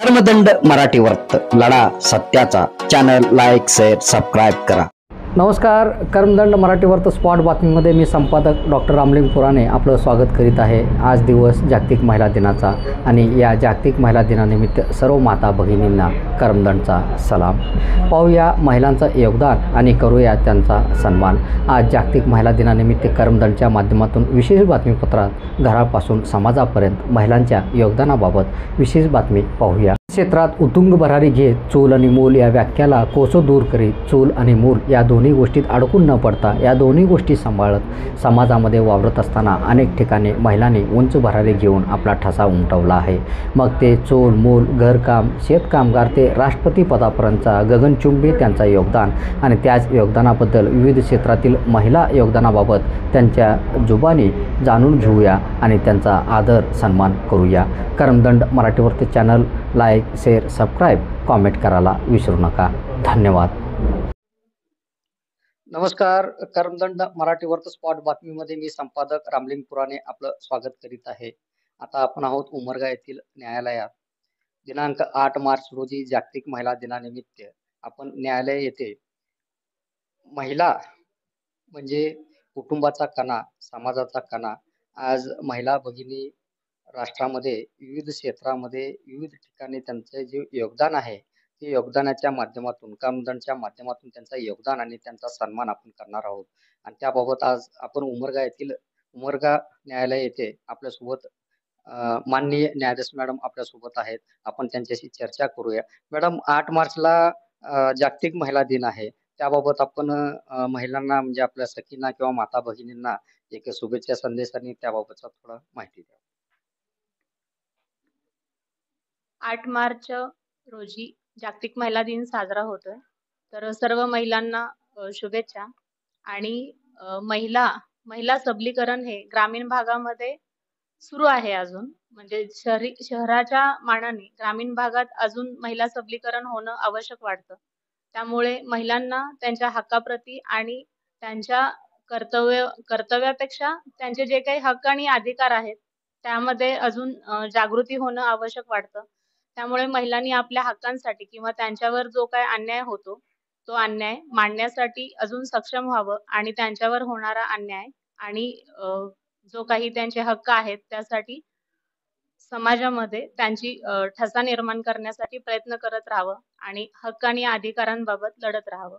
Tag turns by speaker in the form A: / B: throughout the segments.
A: कर्मदंड मराठी वर्त लढा सत्याचा चॅनल लाईक शेअर सबस्क्राईब करा.
B: नमस्कार. कर्मदंड मराठी वर्त स्पॉट बातमीमध्ये मी संपादक डॉक्टर रामलिंग पुराणे आपलं स्वागत करीत आहे. आज दिवस जागतिक महिला दिनाचा आणि या जागतिक महिला दिनानिमित्त सर्व माता भगिनींना कर्मदंडचा सलाम. पाहूया महिलांचं योगदान आणि करूया त्यांचा सन्मान. आज जागतिक महिला दिनानिमित्त कर्मदंडच्या माध्यमातून विशेष बातमीपत्रात घरापासून समाजापर्यंत महिलांच्या योगदानाबाबत विशेष बातमी पाहूया. क्षेत्रात उतुंग भरारी घेत चूल आणि मूल या व्याख्याला कोसो दूर करीत चूल आणि मूल या दोन्ही गोष्टीत अडकून न पडता या दोन्ही गोष्टी सांभाळत समाजामध्ये वावरत असताना अनेक ठिकाणी महिलांनी उंच भरारी घेऊन आपला ठसा उमटवला आहे. मग ते चूल मूल घरकाम शेतकामगार ते राष्ट्रपती पदापर्यंतचा गगनचुंबी त्यांचा योगदान आणि त्याच योगदानाबद्दल विविध क्षेत्रातील महिला योगदानाबाबत त्यांच्या जुबानी जाणून घेऊया आणि त्यांचा आदर सन्मान करूया. कर्मदंड मराठीवरती channel like share subscribe comment करायला विसरू नका. धन्यवाद. नमस्कार. कर्मदंड मराठी वर्त स्पॉट बातमीमध्ये मी संपादक रामलिंग पुराणे आपलं स्वागत करीत आहे. आता आपण आहोत उमरगा येथील न्यायालयात. दिनांक 8 मार्च रोजी जागतिक महिला दिनानिमित्त आपण न्यायालय येथे महिला म्हणजे कुटुंबाचा कणा समाजाचा कणा. आज महिला भगिनी राष्ट्रामध्ये विविध क्षेत्रामध्ये विविध ठिकाणी त्यांचे जे योगदान आहे ते योगदानाच्या माध्यमातून कर्मदंडच्या माध्यमातून त्यांचं योगदान आणि त्यांचा सन्मान आपण करणार आहोत. आणि त्याबाबत आज आपण उमरगा न्यायालय येथे आपल्यासोबत माननीय न्यायाधीश मॅडम आपल्यासोबत आहेत. आपण त्यांच्याशी चर्चा करूया. मॅडम, 8 मार्चला जागतिक महिला दिन आहे. त्याबाबत आपण महिलांना म्हणजे आपल्या सखींना किंवा माता भगिनींना एक शुभेच्छा संदेशाने त्याबाबतचा थोडा माहिती द्या.
C: 8 मार्च रोजी जागतिक महिला दिन साजरा होतोय. तर सर्व महिलांना शुभेच्छा. आणि महिला सबलीकरण हे ग्रामीण भागामध्ये सुरू आहे अजून. म्हणजे शहराच्या मानाने ग्रामीण भागात अजून महिला सबलीकरण होणं आवश्यक वाटतं. त्यामुळे महिलांना त्यांच्या हक्काप्रती आणि त्यांच्या कर्तव्यापेक्षा त्यांचे जे काही हक्क आणि अधिकार आहेत त्यामध्ये अजून जागृती होणं आवश्यक वाटतं. त्यामुळे महिलांनी आपल्या हक्कांसाठी किंवा त्यांच्यावर जो काही अन्याय होतो तो अन्याय मांडण्यासाठी अजून सक्षम व्हावं आणि त्यांच्यावर होणारा अन्याय आणि जो काही त्यांचे हक्क आहेत त्यासाठी समाजामध्ये त्यांची ठसा निर्माण करण्यासाठी प्रयत्न करत राहावं आणि हक्क आणि अधिकारांबाबत लढत राहावं.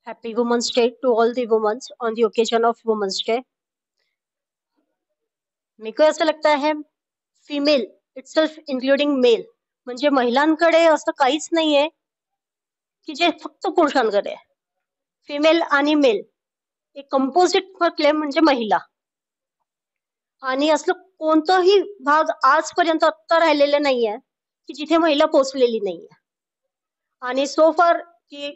D: Happy Women's Day to all the women on the occasion of Women's Day. मेरे को ऐसा लगता है फीमेल इटसेल्फ इंक्लूडिंग मेल म्हणजे महिलांकडे असं काहीच नाहीये की जे फक्त पुरुषांकडे आहे. फिमेल आणि मेल एक कंपोजिट क्लेम म्हणजे महिला. आणि असलं कोणताही भाग आजपर्यंत आत्ता राहिलेला नाहीये की जिथे महिला पोहोचलेली नाहीये. आणि सो फार की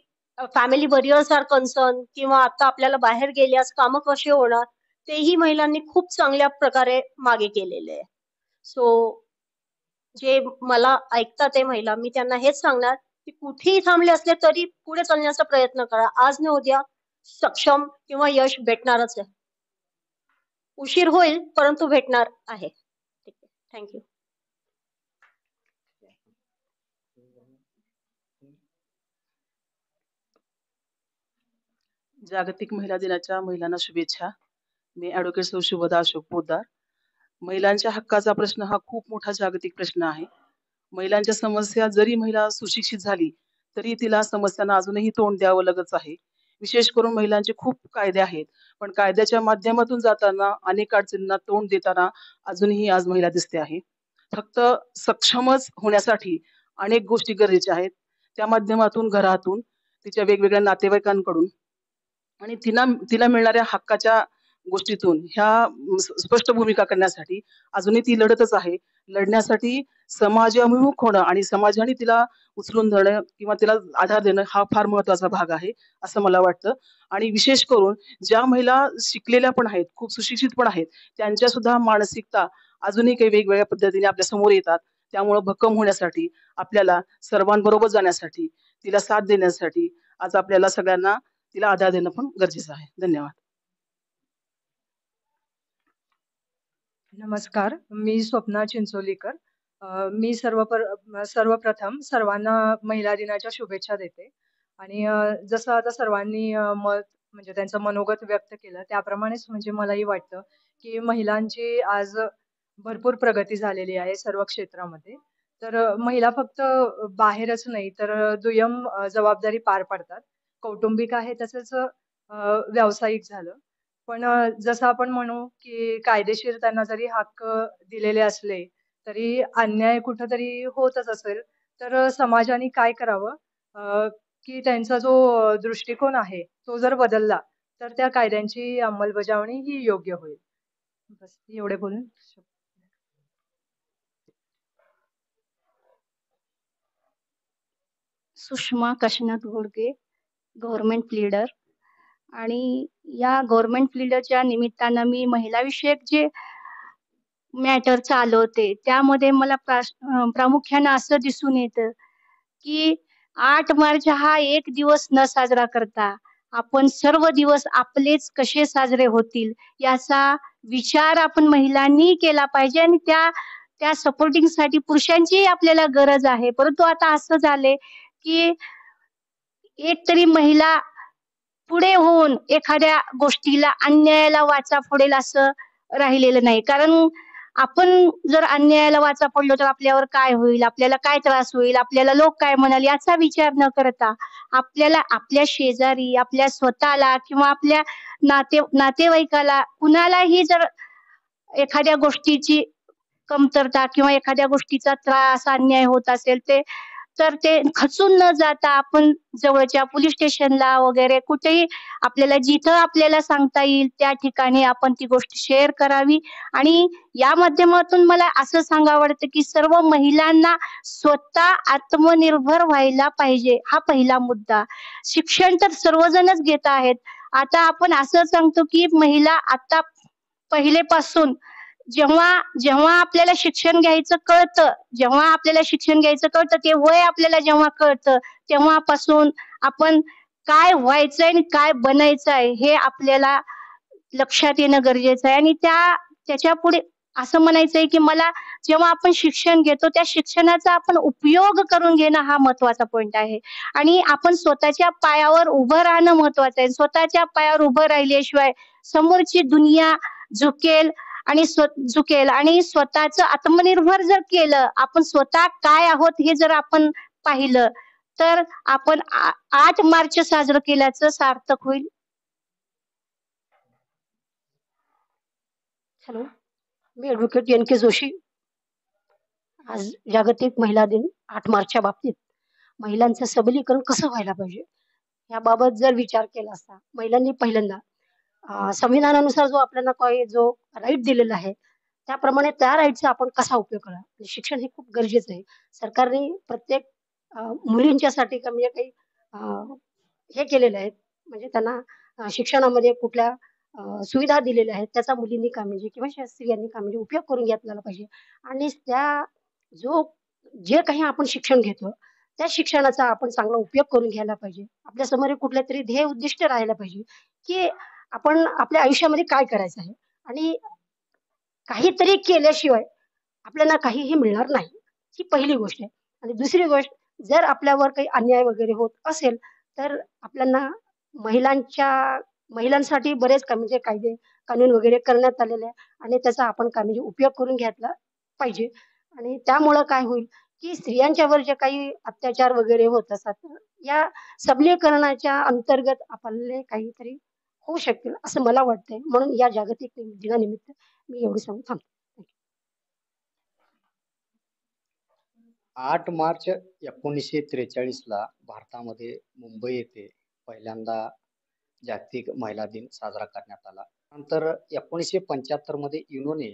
D: फॅमिली बरियर्स आर कन्सर्न किंवा आता आपल्याला बाहेर गेल्यास कामं कशी होणार तेही महिलांनी खूप चांगल्या प्रकारे मागे केलेले आहे. सो जे मला ऐकतात ते महिला मी त्यांना हेच सांगणार की कुठेही थांबले असले तरी पुढे चालण्याचा प्रयत्न करा. आज न उद्या सक्षम किंवा यश भेटणारच आहे. उशीर होईल परंतु भेटणार आहे. ठीक आहे. थँक्यू.
E: जागतिक महिला दिनाच्या महिलांना शुभेच्छा. मी ॲडव्होकेट सौ शुभदा अशोक पोद्दार. महिलांच्या हक्काचा प्रश्न हा खूप मोठा जागतिक प्रश्न आहे. महिलांच्या समस्या जरी महिला सुशिक्षित झाली तरी तिला समस्यांना अजूनही तोंड द्यावं लागत आहे. विशेष करून महिलांचे खूप कायदे आहेत पण कायद्याच्या माध्यमातून जाताना अनेक अडचणींना तोंड देताना अजूनही आज महिला दिसते आहे. फक्त सक्षमच होण्यासाठी अनेक गोष्टी गरजेच्या आहेत. त्या माध्यमातून घरातून तिच्या वेगवेगळ्या नातेवाईकांकडून आणि तिला मिळणाऱ्या हक्काच्या गोष्टीतून ह्या स्पष्ट भूमिका करण्यासाठी अजूनही ती लढतच आहे. लढण्यासाठी समाजाभिमुख होणं आणि समाजाने तिला उचलून धरणं किंवा तिला आधार देणं हा फार महत्वाचा भाग आहे असं मला वाटतं. आणि विशेष करून ज्या महिला शिकलेल्या पण आहेत खूप सुशिक्षित पण आहेत त्यांच्या सुद्धा मानसिकता अजूनही काही वेगवेगळ्या पद्धतीने आपल्या समोर येतात. त्यामुळे भक्कम होण्यासाठी आपल्याला सर्वांबरोबर जाण्यासाठी तिला साथ देण्यासाठी आज आपल्याला सगळ्यांना तिला आधार देणं पण गरजेचं आहे. धन्यवाद.
F: नमस्कार, मी स्वप्ना चिंचोलीकर. मी सर्वप्रथम सर्वांना महिला दिनाच्या शुभेच्छा देते आणि जसं आता सर्वांनी मत म्हणजे त्यांचं मनोगत व्यक्त केलं, त्याप्रमाणेच म्हणजे मलाही वाटतं, की महिलांची आज भरपूर प्रगती झालेली आहे सर्व क्षेत्रामध्ये. तर महिला फक्त बाहेरच नाही, तर दुय्यम जबाबदारी पार पाडतात. कौटुंबिक आहे तसंच व्यावसायिक झालं. पण जसं आपण म्हणू, की कायदेशीर त्यांना जरी हक्क दिलेले असले, तरी अन्याय कुठेतरी होतच असेल. तर समाजाने काय करावं, की त्यांचा जो दृष्टिकोन आहे, तो जर बदलला, तर त्या कायद्यांची अंमलबजावणी ही योग्य होईल. बस एवढे बोलून
G: सुषमा काशीनाथ घोडके, गव्हर्नमेंट लीडर. आणि या गव्हर्नमेंट लीडरच्या निमित्तानं मी महिलाविषयक जे मॅटर चालवते, त्यामध्ये मला प्रामुख्यानं असं दिसून येतं, की 8 मार्च हा एक दिवस न साजरा करता आपण सर्व दिवस आपलेच कसे साजरे होतील याचा विचार आपण महिलांनी केला पाहिजे आणि त्या त्या सपोर्टिंगसाठी पुरुषांचीही आपल्याला गरज आहे. परंतु आता असं झालंय, की एक तरी महिला पुढे होऊन एखाद्या गोष्टीला अन्यायाला वाचा फोडेल असं राहिलेलं नाही. कारण आपण जर अन्यायाला वाचा फोडलो तर आपल्यावर काय होईल, आपल्याला काय त्रास होईल, आपल्याला लोक काय म्हणाल याचा विचार न करता आपल्याला आपल्या शेजारी, आपल्या स्वतःला किंवा आपल्या नातेवाईकाला कुणालाही जर एखाद्या गोष्टीची कमतरता किंवा एखाद्या गोष्टीचा त्रास, अन्याय होत असेल तर ते खचून न जाता आपण जवळच्या पोलीस स्टेशनला वगैरे कुठेही आपल्याला जिथं आपल्याला सांगता येईल त्या ठिकाणी आपण ती गोष्ट शेअर करावी. आणि या माध्यमातून मला असं सांगावं वाटतं, की सर्व महिलांना स्वतः आत्मनिर्भर व्हायला पाहिजे. हा पहिला मुद्दा. शिक्षण तर सर्वजणच घेत आहेत. आता आपण असं सांगतो, की महिला आता पहिलेपासून जेव्हा जेव्हा आपल्याला शिक्षण घ्यायचं कळतं, जेव्हा आपल्याला शिक्षण घ्यायचं कळतं, ते वय आपल्याला जेव्हा कळतं, तेव्हापासून आपण काय व्हायचंय आणि काय बनायचंय हे आपल्याला लक्षात येणं गरजेचं आहे. आणि त्याच्यापुढे असं म्हणायचंय, की मला जेव्हा आपण शिक्षण घेतो, त्या शिक्षणाचा आपण उपयोग करून घेणं हा महत्वाचा पॉइंट आहे. आणि आपण स्वतःच्या पायावर उभं राहणं महत्वाचं आहे. स्वतःच्या पायावर उभं राहिल्याशिवाय समोरची दुनिया झुकेल झुकेल आणि स्वतःचं आत्मनिर्भर जर केलं, आपण स्वतः काय आहोत हे जर आपण पाहिलं, तर आपण 8 मार्च साजरं केल्याचं सार्थक होईल.
D: हॅलो, मी ॲडव्होकेट एन.के. जोशी. आज जागतिक महिला दिन 8 मार्चच्या बाबतीत महिलांचं सबलीकरण कसं व्हायला पाहिजे याबाबत जर विचार केला असता, महिलांनी पहिल्यांदा संविधानानुसार जो आपल्याला काही जो राईट दिलेला आहे, त्याप्रमाणे त्या राईटचा आपण कसा उपयोग करा. शिक्षण हे खूप गरजेचं आहे. सरकारने प्रत्येक मुलींच्यासाठी म्हणजे काही हे केलेलं आहे, म्हणजे त्यांना शिक्षणामध्ये कुठल्या सुविधा दिलेल्या आहेत, त्याचा मुलींनी काळजी किंवा स्त्रियांनी काळजी उपयोग करून घेतला पाहिजे. आणि जो जे काही आपण शिक्षण घेतो, त्या शिक्षणाचा आपण चांगला उपयोग करून घ्यायला पाहिजे. आपल्यासमोर कुठलेतरी ध्येय उद्दिष्ट राहायला पाहिजे, की आपण आपल्या आयुष्यामध्ये काय करायचं आहे आणि काहीतरी केल्याशिवाय आपल्याला काहीही मिळणार नाही. ही पहिली गोष्ट आहे. आणि दुसरी गोष्ट, जर आपल्यावर काही अन्याय वगैरे होत असेल, तर आपल्याला महिलांसाठी बरेच म्हणजे कायदे कानून वगैरे करण्यात आलेले आहे आणि त्याचा आपण म्हणजे उपयोग करून घेतला पाहिजे. आणि त्यामुळं काय होईल, की स्त्रियांच्यावर जे काही अत्याचार वगैरे होत असतात, या सबलीकरणाच्या अंतर्गत आपल्याला काहीतरी होऊ शकेल असं मला वाटतंय. म्हणून या जागतिक दिनानिमित्त मी एवढं सांगून थांबते.
B: 8 मार्च 1943ला भारतामध्ये मुंबई येथे पहिल्यांदा जागतिक महिला दिन साजरा करण्यात आला. नंतर 1975 मध्ये युनोने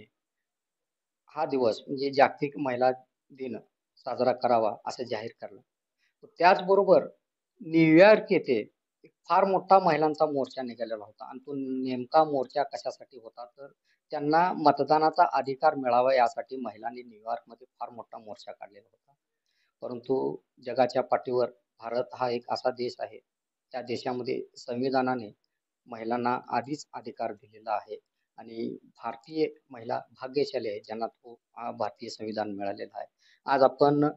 B: हा दिवस म्हणजे जागतिक महिला दिन साजरा करावा असं जाहीर केलं. त्याचबरोबर न्यूयॉर्क येथे एक फार मोठा महिलांचा मोर्चा निघालेला होता आणि तो नेमका मोर्चा कशासाठी होता, तर त्यांना मतदानाचा अधिकार मिळावा यासाठी महिलांनी न्यूयॉर्कमध्ये फार मोठा मोर्चा काढलेला होता. परंतु जगाच्या पाठीवर भारत हा एक असा देश आहे, त्या देशामध्ये संविधानाने महिलांना आधीच अधिकार दिलेला आहे आणि भारतीय महिला भाग्यशाली आहे ज्यांना तो भारतीय संविधान मिळालेला आहे. आज आपण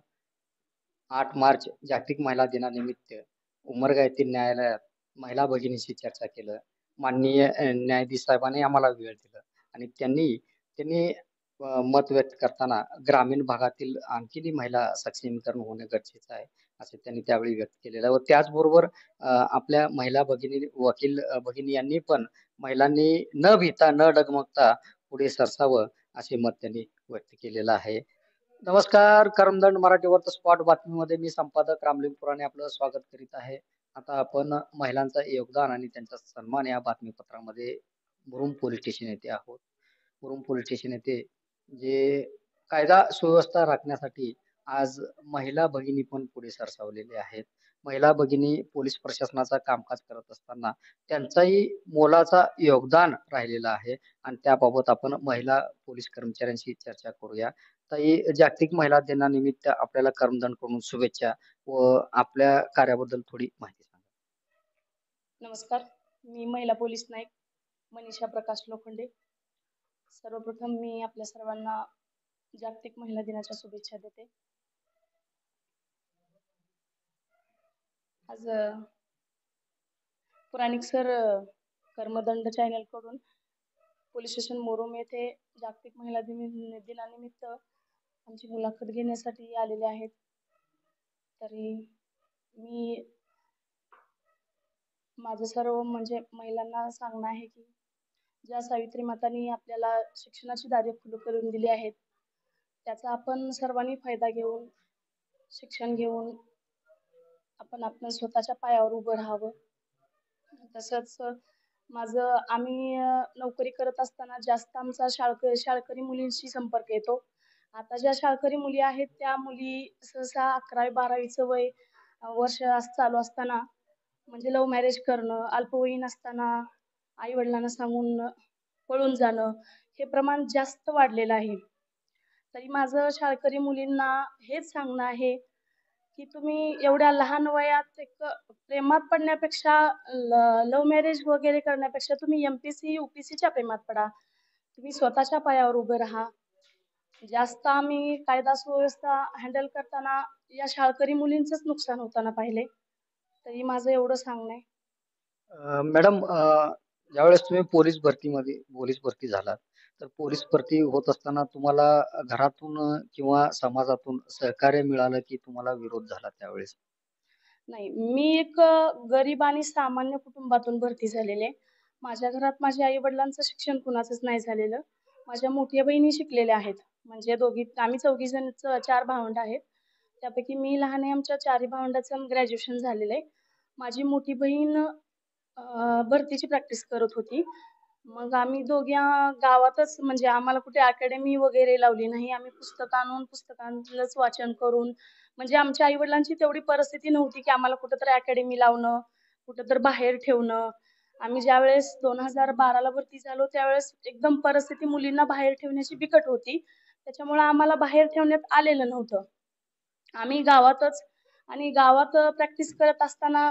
B: 8 मार्च जागतिक महिला दिनानिमित्त उमरगा येथील न्यायालयात महिला भगिनीशी चर्चा केलं. माननीय न्यायाधीश साहेबांनी आम्हाला वेळ दिला आणि त्यांनी मत व्यक्त करताना ग्रामीण भागातील आणखीनही महिला सक्षमीकरण होणे गरजेचं आहे असे त्यांनी त्यावेळी व्यक्त केलेलं आहे. व त्याचबरोबर आपल्या महिला वकील भगिनी यांनी पण महिलांनी न भीता न डगमगता पुढे सरसावं असे मत त्यांनी व्यक्त केलेलं आहे. नमस्कार, करमदंड मराठी वर्त स्पॉट बातमीमध्ये मी संपादक रामलिंग पुराणे आपलं स्वागत करीत आहे. आता आपण महिलांचं योगदान आणि त्यांचा सन्मान या बातमीपत्रामध्ये मुरुम पोलीस स्टेशन येथे आहोत. मुरुम पोलीस स्टेशन येथे जे कायदा सुव्यवस्था राखण्यासाठी आज महिला भगिनी पण पुढे सरसावलेले आहेत. महिला भगिनी पोलीस प्रशासनाचा कामकाज करत असताना त्यांचाही मोलाचा योगदान राहिलेला आहे आणि त्याबाबत आपण महिला पोलीस कर्मचाऱ्यांशी चर्चा करूया. ताई, जागतिक महिला दिनानिमित्त आपल्याला करमदंड कडून शुभेच्छा व आपल्या कार्याबद्दल थोडी माहिती सांगा.
H: नमस्कार, मी महिला पोलीस नाईक मनीषा प्रकाश लोखंडे. सर्वप्रथम मी आपल्या सर्वांना जागतिक महिला दिनाच्या शुभेच्छा देते. आज पुराणिक सर कर्मदंड चॅनल कडून पोलीस स्टेशन मोरुम येथे जागतिक महिला दिनानिमित्त आमची मुलाखत घेण्यासाठी आलेले आहेत. तरी मी माझं सर्व म्हणजे महिलांना सांगणं आहे की ज्या सावित्री मातांनी आपल्याला शिक्षणाची दारे खुली करून दिली आहेत त्याचा आपण सर्वांनी फायदा घेऊन शिक्षण घेऊन आपण स्वतःच्या पायावर उभं राहावं. तसंच आम्ही नोकरी करत असताना जास्त आमचा शाळकरी मुलींशी संपर्क येतो. आता ज्या शाळकरी मुली आहेत त्या मुली सहसा 11वी-12वीचं वय वर्ष चालू असताना म्हणजे लव्ह मॅरेज करणं, अल्पवयीन असताना आई वडिलांना सांगून पळून जाणं हे प्रमाण जास्त वाढलेलं आहे. तरी माझं शाळकरी मुलींना हेच सांगणं आहे की तुम्ही एवढ्या लहान वयात एक प्रेमात पडण्यापेक्षा लव्ह मॅरेज वगैरे करण्यापेक्षा तुम्ही MPSC UPSCच्या प्रेमात पडा. तुम्ही स्वतःच्या पायावर उभं राहा. जास्त आम्ही कायदा सुव्यवस्था हँडल करताना या शाळकरी मुलींचंच नुकसान होताना पाहिले. तरी माझं एवढं सांगणं आहे.
B: मॅडम, ज्यावेळेस तुम्ही पोलीस भरती झालात तर पोलीस भरती होत असताना तुम्हाला घरातून किंवा समाजातून सहकार्य मिळालं की तुम्हाला विरोध झाला त्यावेळेस?
H: नाही, मी एक गरीब आणि सामान्य कुटुंबातून भरती झालेले. माझ्या घरात माझ्या आई वडिलांचं शिक्षण कुणाचंच नाही झालेलं. माझ्या मोठ्या बहिणी शिकलेल्या आहेत. म्हणजे आम्ही 4 जण 4 भावंड आहेत. त्यापैकी मी लहान आहे. आमच्या 4 भावंडाचं ग्रॅज्युएशन झालेलं आहे. माझी मोठी बहीण भरतीची प्रॅक्टिस करत होती. मग आम्ही दोघ्या गावातच म्हणजे आम्हाला कुठे अकॅडमी वगैरे लावली नाही. आम्ही पुस्तक आणून पुस्तकांचंच वाचन करून म्हणजे आमच्या आई वडिलांची तेवढी परिस्थिती नव्हती की आम्हाला कुठंतरी अकॅडमी लावणं, कुठंतरी बाहेर ठेवणं. आम्ही ज्यावेळेस 2012ला भरती झालो त्यावेळेस एकदम परिस्थिती मुलींना बाहेर ठेवण्याची बिकट होती. त्याच्यामुळे आम्हाला बाहेर ठेवण्यात आलेलं नव्हतं. आम्ही गावातच आणि गावात प्रॅक्टिस करत असताना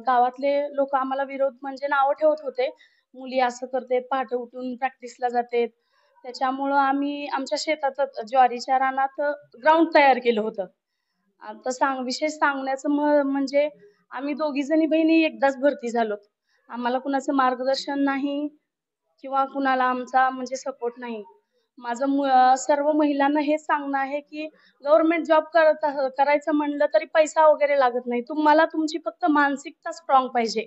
H: गावातले लोक आम्हाला विरोध म्हणजे नावं ठेवत होते. मुली असं करतात, पहाटे उठून प्रॅक्टिसला जातात. त्याच्यामुळं आम्ही आमच्या शेतातच ज्वारीच्या रानात ग्राउंड तयार केलं होतं. आता विशेष सांगण्याचं म्हणजे आम्ही दोघी जणी बहिणी एकदाच भरती झालो. आम्हाला कुणाचं मार्गदर्शन नाही किंवा कुणाला आमचा म्हणजे सपोर्ट नाही. माझं सर्व महिलांना हेच सांगणं आहे की गव्हर्नमेंट जॉब करायचं म्हणलं तरी पैसा वगैरे लागत नाही. तुम्हाला तुमची फक्त मानसिकता स्ट्रॉंग पाहिजे.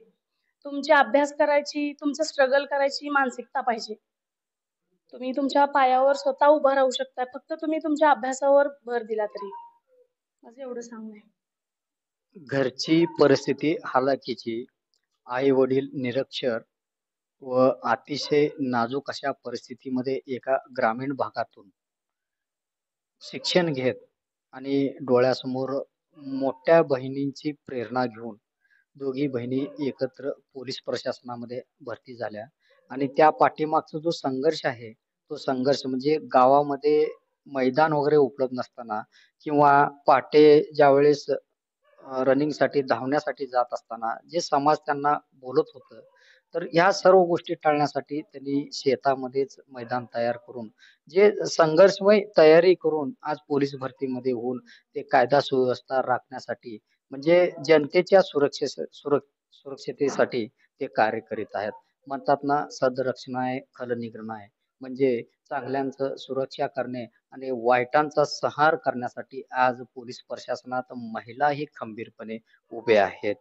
H: तुमची अभ्यास करायची, तुमचं स्ट्रगल करायची मानसिकता पाहिजे. तुम्ही तुमच्या पायावर स्वतः उभं राहू शकता. फक्त तुम्ही तुमच्या अभ्यासावर भर दिला तरी. माझं एवढं सांगणं आहे.
B: घरची परिस्थिती हालाकीची, आई वडील निरक्षर व अतिशय नाजूक अशा परिस्थितीमध्ये एका ग्रामीण भागातून शिक्षण घेत आणि डोळ्यासमोर मोठ्या बहिणींची प्रेरणा घेऊन दोघी बहिणी एकत्र पोलीस प्रशासनामध्ये भरती झाल्या. आणि त्या पाठीमागचा जो संघर्ष आहे तो संघर्ष म्हणजे गावामध्ये मैदान वगैरे उपलब्ध नसताना किंवा पहाटे ज्यावेळेस रनिंगसाठी धावण्यासाठी जात असताना जे समाज त्यांना बोलत होतं तर ह्या सर्व गोष्टी टाळण्यासाठी त्यांनी शेतामध्येच मैदान तयार करून जे संघर्षमय तयारी करून आज पोलीस भरतीमध्ये होऊन ते कायदा सुव्यवस्था राखण्यासाठी म्हणजे जनतेच्या सुरक्षितेसाठी ते कार्य करीत आहेत. म्हणतात ना, सदरक्षणाय खलनिग्रहणाय, म्हणजे चांगल्यांचं सुरक्षा करणे आणि वाईटांचा संहार करण्यासाठी आज पोलीस प्रशासनात महिलाही खंबीरपणे उभे आहेत.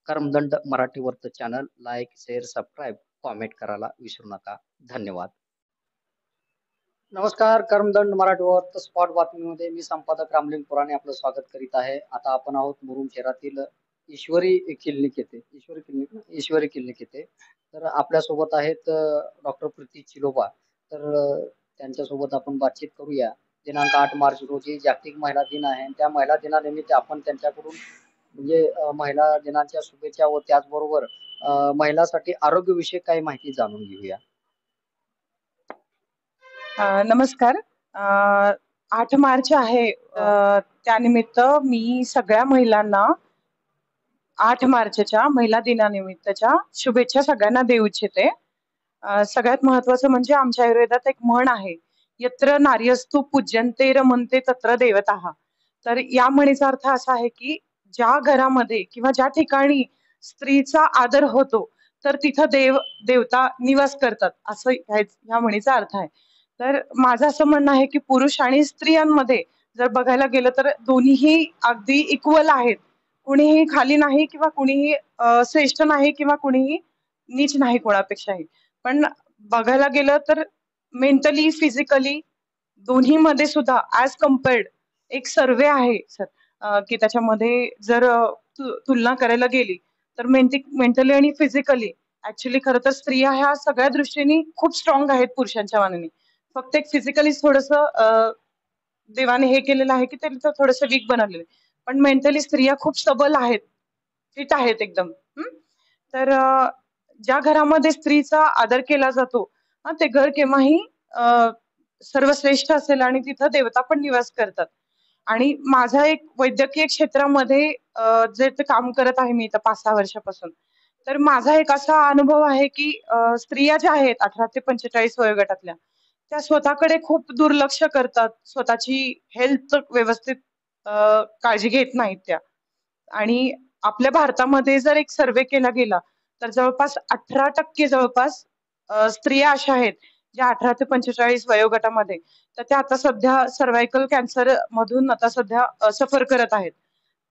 B: कर्मदंड मराठी वर्त channel like, share, subscribe, comment करायला विसरू नका. धन्यवाद. नमस्कार, कर्मदंड मराठी वर्त स्पॉट बातमीमध्ये मी संपादक रामलिंग पुराणे आपलं स्वागत करीत आहे. आता आपण आहोत मुरुम शहरातील ईश्वरी क्लिनिक येथे. तर आपल्यासोबत आहेत डॉक्टर प्रीती चिलोबा. तर त्यांच्यासोबत आपण बातचीत करूया. दिनांक 8 मार्च रोजी जागतिक महिला दिन आहे आणि त्या महिला दिनानिमित्त आपण त्यांच्याकडून म्हणजे महिला दिनाच्या शुभेच्छा व त्याचबरोबर महिलांसाठी आरोग्यविषयक काही माहिती जाणून घेऊया.
I: नमस्कार. 8 मार्च आहे, त्यानिमित्त मी सगळ्या महिलांना 8 मार्चच्या महिला दिनानिमित्तच्या शुभेच्छा सगळ्यांना देऊ इच्छिते. सगळ्यात महत्वाचं म्हणजे आमच्या आयुर्वेदात एक म्हण आहे, यत्र नार्यस्तु पूज्यन्ते रमन्ते तत्र देवताः. तर या म्हणीचा अर्थ असा आहे की ज्या घरामध्ये किंवा ज्या ठिकाणी स्त्रीचा आदर होतो तर तिथं देवता निवास करतात, असं ह्या म्हणीचा अर्थ आहे. तर माझं असं म्हणणं आहे की पुरुष आणि स्त्रियांमध्ये जर बघायला गेलं तर दोन्हीही अगदी इक्वल आहेत. कुणीही खाली नाही किंवा कुणीही श्रेष्ठ नाही किंवा कुणीही नीच नाही कोणापेक्षाही. पण बघायला गेलं तर मेंटली, फिजिकली दोन्हीमध्ये सुद्धा ऍज कम्पेअर्ड एक सर्वे आहे सर, की त्याच्यामध्ये जर तुलना करायला गेली तर मेंटली आणि फिजिकली ऍक्च्युली खरं तर स्त्रिया ह्या सगळ्या दृष्टीने खूप स्ट्रॉंग आहेत पुरुषांच्या मानाने. फक्त एक फिजिकली थोडस देवाने हे केलेलं आहे की ते थोडस वीक बनवलेलं आहे. पण मेंटली स्त्रिया खूप सबल आहेत, फिट आहेत एकदम. तर ज्या घरामध्ये स्त्रीचा आदर केला जातो ते घर केव्हाही सर्वश्रेष्ठ असेल आणि तिथं देवता पण निवास करतात. आणि माझा एक वैद्यकीय क्षेत्रामध्ये जे ते काम करत आहे मी इथं 5-6 वर्षापासून, तर माझा एक असा अनुभव आहे की स्त्रिया ज्या आहेत 18 ते 45 वयोगटातल्या, त्या स्वतःकडे खूप दुर्लक्ष करतात, स्वतःची हेल्थ व्यवस्थित काळजी घेत नाहीत त्या. आणि आपल्या भारतामध्ये जर एक सर्वे केला गेला तर जवळपास 18% जवळपास स्त्रिया अशा आहेत ज्या 18 ते 45 वयोगटामध्ये, तर त्या आता सध्या सर्व्हायकल कॅन्सर मधून आता सध्या सफर करत आहेत.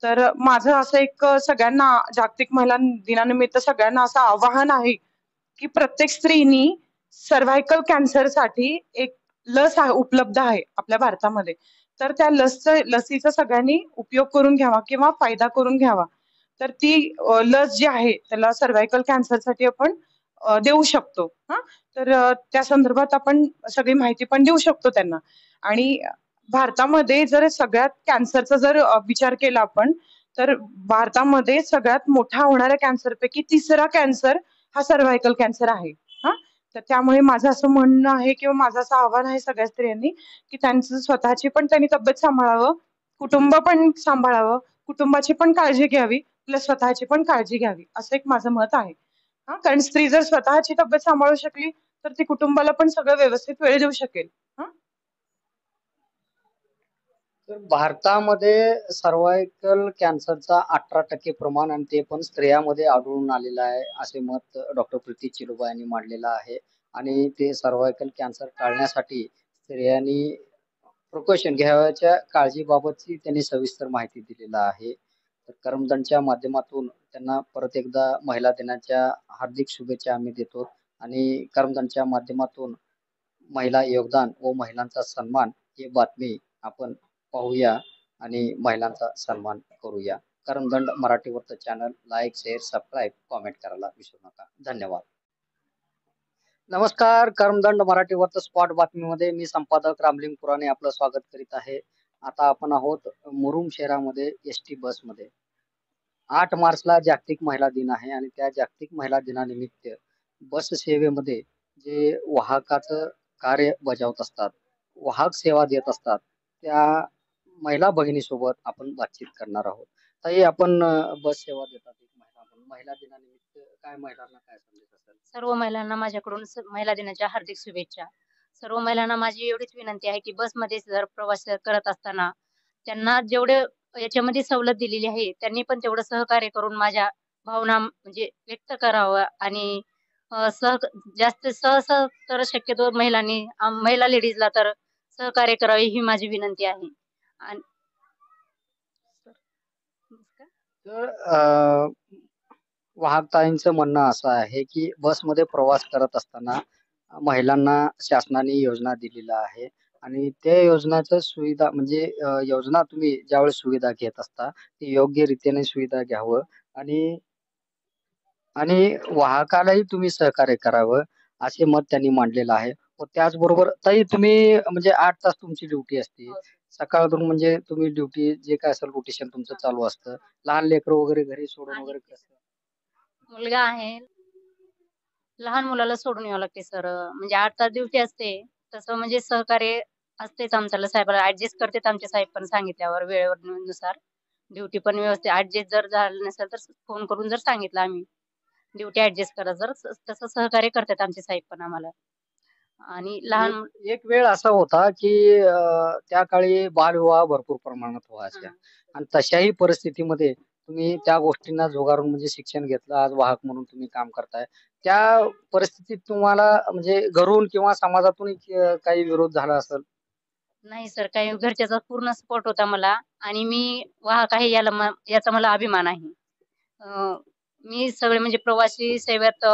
I: तर माझं असं एक सगळ्यांना जागतिक महिला दिनानिमित्त सगळ्यांना असं आवाहन आहे की प्रत्येक स्त्रीनी सर्व्हायकल कॅन्सरसाठी एक लस उपलब्ध आहे आपल्या भारतामध्ये. तर त्या लसीचा सगळ्यांनी उपयोग करून घ्यावा किंवा फायदा करून घ्यावा. तर ती लस जी आहे त्याला सर्व्हायकल कॅन्सरसाठी आपण देऊ शकतो. तर त्या संदर्भात आपण सगळी माहिती पण देऊ शकतो त्यांना. आणि भारतामध्ये जर सगळ्यात कॅन्सरचा जर विचार केला आपण, तर भारतामध्ये सगळ्यात मोठा होणाऱ्या कॅन्सरपैकी 3रा कॅन्सर हा सर्व्हायकल कॅन्सर आहे. तर त्यामुळे माझं असं म्हणणं आहे किंवा माझं असं आव्हान आहे सगळ्या स्त्रियांनी की त्यांचं स्वतःची पण त्यांनी तब्येत सांभाळावं, कुटुंब पण सांभाळावं, कुटुंबाची पण काळजी घ्यावी, प्लस स्वतःची पण काळजी घ्यावी, असं एक माझं मत आहे. कारण स्त्री जर स्वतःची तब्येत सांभाळू शकली तर ती कुटुंबाला पण सगळं व्यवस्थित वेळ देऊ शकेल.
B: तर भारतामध्ये सर्व्हायकल कॅन्सरचा 18% प्रमाण आणि ते पण स्त्रियांमध्ये आढळून आलेलं आहे, असे मत डॉक्टर प्रीती चिलोबा यांनी मांडलेलं आहे. आणि ते सर्व्हायकल कॅन्सर टाळण्यासाठी स्त्रियांनी प्रिकॉशन घ्यावयाच्या काळजीबाबतची त्यांनी सविस्तर माहिती दिलेली आहे. तर कर्मदंडच्या माध्यमातून त्यांना परत एकदा महिला दिनाच्या हार्दिक शुभेच्छा आम्ही देतो. आणि कर्मदंडच्या माध्यमातून महिला योगदान व महिलांचा सन्मान ही बातमी आपण पाहूया आणि महिलांचा सन्मान करूया. कर्मदंड मराठी वर्त channel like, share, subscribe, comment करायला विसरू नका. धन्यवाद. नमस्कार, कर्मदंड मराठी वर्त स्पॉट बातमीमध्ये मी संपादक रामलिंग पुराणे आपलं स्वागत करीत आहे. आता आपण आहोत मुरुम शहरामध्ये एसटी बसमध्ये. 8 मार्चला जागतिक महिला दिन आहे आणि त्या जागतिक महिला दिनानिमित्त बस सेवेमध्ये जे वाहकाचं कार्य बजावत असतात, वाहक सेवा देत असतात, त्या महिला भगिनीसोबत आपण बातचीत करणार आहोत. ताई, आपण बस सेवा देतात, एक महिला म्हणून महिला दिनानिमित्त काय महिलांना काय संदेश असेल?
J: सर्व महिलांना माझ्याकडून महिला दिनाच्या हार्दिक शुभेच्छा. सर्व महिलांना माझी एवढीच विनंती आहे की बसमध्ये जर प्रवास करत असताना त्यांना जेवढे याच्यामध्ये सवलत दिलेली आहे त्यांनी पण तेवढं सहकार्य करून माझ्या भावना म्हणजे व्यक्त करावं आणि अ, सह जास्त सहसा तर शक्यतो महिलांनी महिला लेडीजला तर सहकार्य करावे ही माझी विनंती आहे. आणि
B: तर वाहकताईंचं म्हणणं असं आहे की बसमध्ये प्रवास करत असताना महिलांना शासनाने योजना दिलेल्या आहे आणि त्या योजनाचं सुविधा म्हणजे योजना तुम्ही ज्यावेळेस सुविधा घेत असता ती योग्य रीतीने सुविधा घ्यावं आणि आणि वाहकालाही तुम्ही सहकार्य करावं असे मत त्यांनी मांडलेलं आहे. व त्याचबरोबर ताई तुम्ही म्हणजे 8 तास तुमची ड्युटी असते.
J: हो,
B: सकाळपासून म्हणजे तुम्ही ड्युटी जे काय असेल रोटेशन तुमचं चालू असतं. लहान लेकरं वगैरे घरी सोडून
J: आहे
B: वगैरे
J: की
B: कसं?
J: मुलगा आहे. लहान मुलाला सोडून यावं लागते सर. म्हणजे 8 तास ड्युटी असते. तसं म्हणजे सहकार्य असतेच आमच्याला साहेबाला ऍडजस्ट करतेत आमचे साहेब पण सांगितल्यावर वेळेवर नुसार. ड्युटी पण व्यवस्थित ऍडजस्ट जर झालं नसेल तर फोन करून जर सांगितलं आम्ही ड्युटी ऍडजस्ट करा जर तसं सहकार्य करतात आमचे साहेब पण आम्हाला. आणि लहान
B: एक एक वेळ असा होता की त्या काळी बालविवाह भरपूर प्रमाणात व्हायचे
J: हां.
B: आणि तशाही परिस्थितीमध्ये तुम्ही त्या गोष्टींना झुगारून म्हणजे शिक्षण घेतलं. आज वाहक म्हणून तुम्ही काम करताय. त्या परिस्थितीत तुम्हाला म्हणजे घरून किंवा समाजातून काही विरोध झाला असेल?
J: नाही सर काही घरच्याचा पूर्ण सपोर्ट होता मला आणि मी वाहक आहे याचा मला अभिमान आहे. अ, मी सगळे म्हणजे प्रवासी सेवेत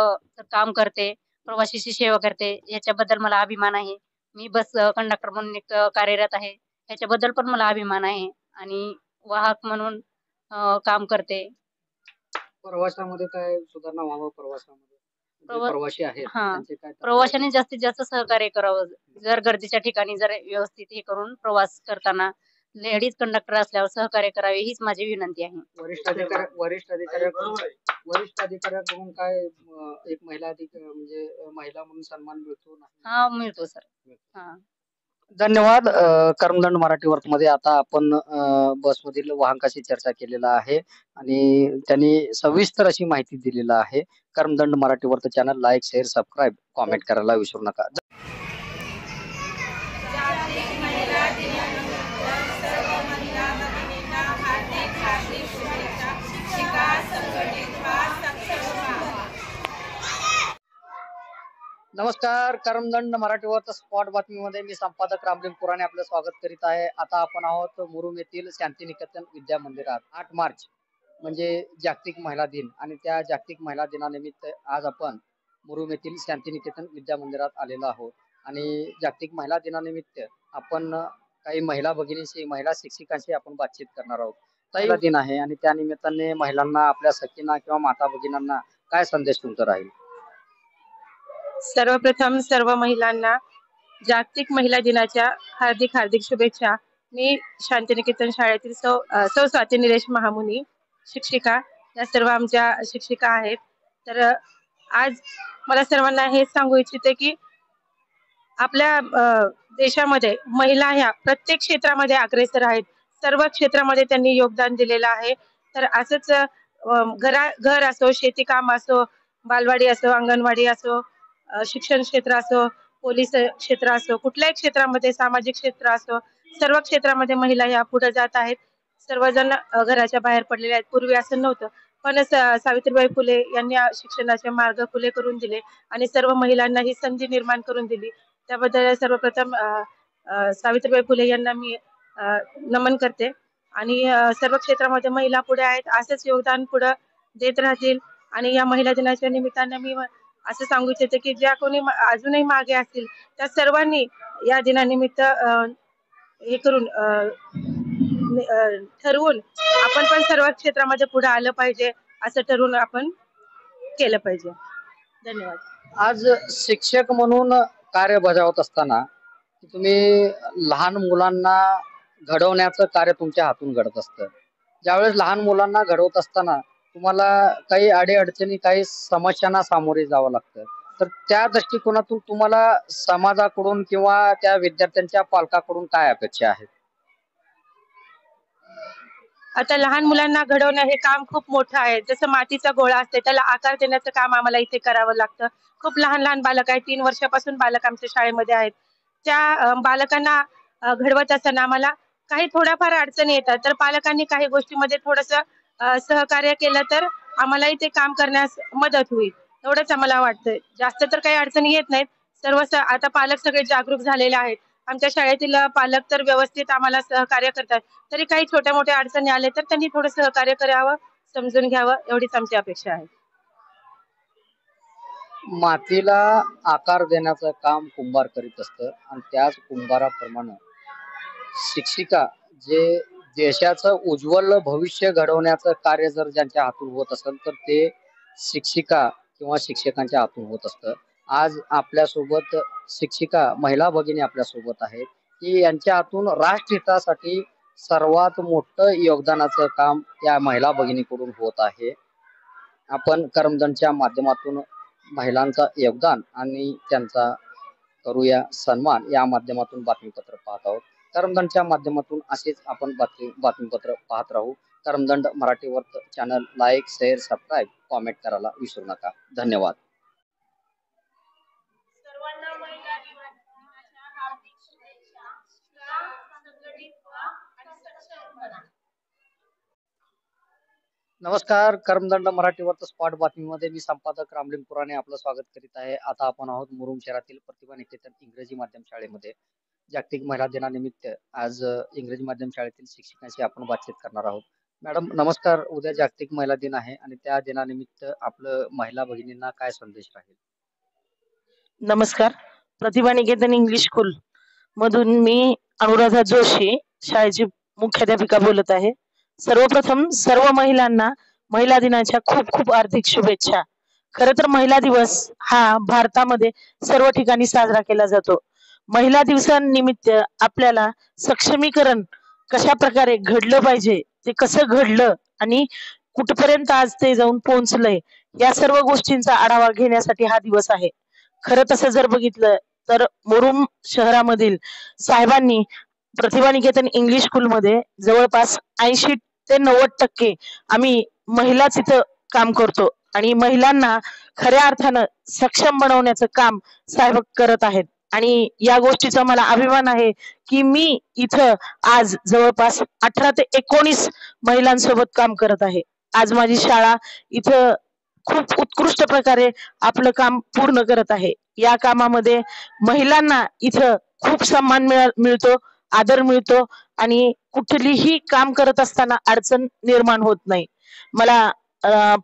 J: काम करते, प्रवाशीची सेवा करते याच्याबद्दल मला अभिमान आहे. मी बस कंडक्टर म्हणून एक कार्यरत आहे. ह्याच्याबद्दल पण मला अभिमान आहे आणि वाहक म्हणून काम करते.
B: प्रवासामध्ये काय सुधारणा व्हावं प्रवासामध्ये? जे
J: प्रवा
B: प्रवासी आहेत
J: हां.
B: त्यांचे काय तक्रारी?
J: प्रवाशांनी जास्तीत जास्त सहकार्य करावं. जर गर्दीच्या ठिकाणी जर व्यवस्थित हे करून प्रवास करताना लेडीज कंडक्टर असल्यावर सहकार्य करावे हीच माझी विनंती आहे.
B: वरिष्ठ अधिकाऱ्याकडून काय एक महिला म्हणजे महिला म्हणून सन्मान मिळतो ना?
J: हां, मिळतो सर. हां.
B: धन्यवाद. कर्मदंड मराठी वर्तमध्ये आता आपण बसमधील वाहकाशी चर्चा केलेला आहे आणि त्यांनी सविस्तर अशी माहिती दिलेली आहे. कर्मदंड मराठी वर्त channel like, share, subscribe, comment करायला विसरू नका. नमस्कार. कर्मदंड मराठी वर्त स्पॉट बातमीमध्ये मी संपादक रामलिंग पुराणे आपलं स्वागत करीत आहे. आता आपण आहोत मुरुम येथील शांतिनिकेतन विद्या मंदिरात. 8 मार्च म्हणजे जागतिक महिला दिन आणि त्या जागतिक महिला दिनानिमित्त आज आपण मुरुम येथील शांतिनिकेतन विद्या मंदिरात आलेलो आहोत आणि जागतिक महिला दिनानिमित्त आपण काही महिला भगिनींशी, महिला शिक्षिकांशी आपण बातचीत करणार आहोत. महिला दिन आहे आणि त्या निमित्ताने महिलांना, आपल्या सखींना किंवा माता भगिनींना काय संदेश तुमचा राहील?
I: सर्वप्रथम सर्व महिलांना जागतिक महिला दिनाच्या हार्दिक हार्दिक शुभेच्छा. मी शांतिनिकेतन शाळेतील सौ स्वाती निलेश महामुनी शिक्षिका, या सर्व आमच्या शिक्षिका आहेत. तर आज मला सर्वांना हेच सांगू इच्छिते की आपल्या देशामध्ये महिला ह्या प्रत्येक क्षेत्रामध्ये अग्रेसर आहेत. सर्व क्षेत्रामध्ये त्यांनी योगदान दिलेलं आहे. तर असंच घर असो, शेती काम असो, बालवाडी असो, अंगणवाडी असो, शिक्षण क्षेत्र असो, पोलीस क्षेत्र असो, कुठल्याही क्षेत्रामध्ये, सामाजिक क्षेत्र असो, सर्व क्षेत्रामध्ये महिला ह्या पुढे जात आहेत. सर्वजण घराच्या बाहेर पडलेले आहेत. पूर्वी असं नव्हतं, पण सावित्रीबाई फुले यांनी शिक्षणाचे मार्ग खुले करून दिले आणि सर्व महिलांना ही संधी निर्माण करून दिली. त्याबद्दल सर्वप्रथम सावित्रीबाई फुले यांना मी नमन करते आणि सर्व क्षेत्रामध्ये महिला पुढे आहेत. असंच योगदान पुढे देत राहतील आणि या महिला दिनाच्या निमित्तानं मी असं सांगू इच्छिते की ज्या कोणी अजूनही मागे असतील त्या सर्वांनी या दिनानिमित्त हे करून ठरवून आपण पण सर्व क्षेत्रामध्ये पुढे आलं पाहिजे, असं ठरवून आपण केलं पाहिजे. धन्यवाद.
B: आज शिक्षक म्हणून कार्य बजावत असताना तुम्ही लहान मुलांना घडवण्याचं कार्य तुमच्या हातून घडत असतं. ज्यावेळेस लहान मुलांना घडवत असताना तुम्हाला काही अडीअडचणी, काही समस्यांना सामोरे जावं लागतं. तर त्या दृष्टिकोनातून तुम्हाला समाजाकडून किंवा त्या विद्यार्थ्यांच्या पालकाकडून काय अपेक्षा आहेत?
K: आता लहान मुलांना घडवणं हे काम खूप मोठं आहे. जसं मातीचा गोळा असते त्याला आकार देण्याचं काम आम्हाला इथे करावं लागतं. खूप लहान लहान बालक आहेत, 3 वर्षापासून बालक आमच्या शाळेमध्ये आहेत. त्या बालकांना घडवत असताना आम्हाला काही थोड्याफार अडचणी येतात, तर पालकांनी काही गोष्टीमध्ये थोडंसं सहकार्य केलं तर आम्हालाही ते काम करण्यास मदत होईल, एवढंच आम्हाला वाटतंय. जास्त तर काही अडचणी येत नाहीत. आता पालक सगळे जागरूक झालेले आहेत. आमच्या शाळेतील पालक तर व्यवस्थित आम्हाला सहकार्य करतात. तरी काही छोट्या मोठ्या अडचणी आल्या तर त्यांनी थोडं सहकार्य करावं, समजून घ्यावं, एवढीच आमची अपेक्षा आहे.
B: मातीला आकार देण्याचं काम कुंभार करीत असतं आणि त्याच कुंभाराप्रमाणे शिक्षिका जे देशाचं उज्ज्वल भविष्य घडवण्याचं कार्य जर ज्यांच्या हातून होत असेल तर ते शिक्षिका किंवा शिक्षकांच्या हातून होत असतं. आज आपल्यासोबत शिक्षिका महिला भगिनी आपल्यासोबत आहेत की यांच्या हातून राष्ट्रहितासाठी सर्वात मोठं योगदानाचं काम या महिला भगिनीकडून होत आहे. आपण करमदनच्या माध्यमातून महिलांचा योगदान आणि त्यांचा करूया सन्मान या माध्यमातून बातमीपत्र पाहत आहोत. करमदंडच्या माध्यमातून असेच आपण बातमीपत्र पाहत राहू. करमदंड मराठी वर्त channel like, share, subscribe, comment करायला विसरू नका. धन्यवाद.
C: सर्वांना महिला दिनाच्या हार्दिक शुभेच्छा. संघटित व्हा आणि सक्षम बना.
B: नमस्कार. करमदंड मराठी वर्त स्पॉट बातमीमध्ये मी संपादक रामलिंग पुराणे आपलं स्वागत करीत आहे. आता आपण आहोत मुरुम शहरातील प्रतिभा निकेतन इंग्रजी माध्यम शाळेमध्ये. जागतिक महिला दिनानिमित्त आज इंग्रजी माध्यम शाळेतील शिक्षकांशी आपण बातचीत करणार आहोत. मॅडम नमस्कार. उद्या जागतिक महिला दिन आहे आणि त्या दिनानिमित्त आपलं महिला भगिनींना काय संदेश राहील?
K: नमस्कार. प्रतिभा निकेतन इंग्लिश स्कूल मधून मी अनुराधा जोशी शाळेची मुख्याध्यापिका बोलत आहे. सर्वप्रथम सर्व महिलांना महिला दिनाच्या खूप खूप हार्दिक शुभेच्छा. खरं तर महिला दिवस हा भारतामध्ये सर्व ठिकाणी साजरा केला जातो. महिला दिवसानिमित्त आपल्याला सक्षमीकरण कशा प्रकारे घडलं पाहिजे, ते कसं घडलं आणि कुठपर्यंत आज ते जाऊन पोहोचलंय, या सर्व गोष्टींचा आढावा घेण्यासाठी हा दिवस आहे. खरं तसं जर बघितलं तर मुरुम शहरामधील साहेबांनी प्रतिभा निकेतन इंग्लिश स्कूलमध्ये जवळपास 80 ते 90% आम्ही महिलाच इथं काम करतो आणि महिलांना खऱ्या अर्थानं सक्षम बनवण्याचं काम साहेब करत आहेत. आणि या गोष्टीचा मला अभिमान आहे की मी इथं आज जवळपास 18 ते 19 महिलांसोबत काम करत आहे. आज माझी शाळा इथं खूप उत्कृष्ट प्रकारे आपलं काम पूर्ण करत आहे. या कामामध्ये महिलांना इथं खूप सन्मान मिळतो, आदर मिळतो आणि कुठलीही काम करत असताना अडचण निर्माण होत नाही. मला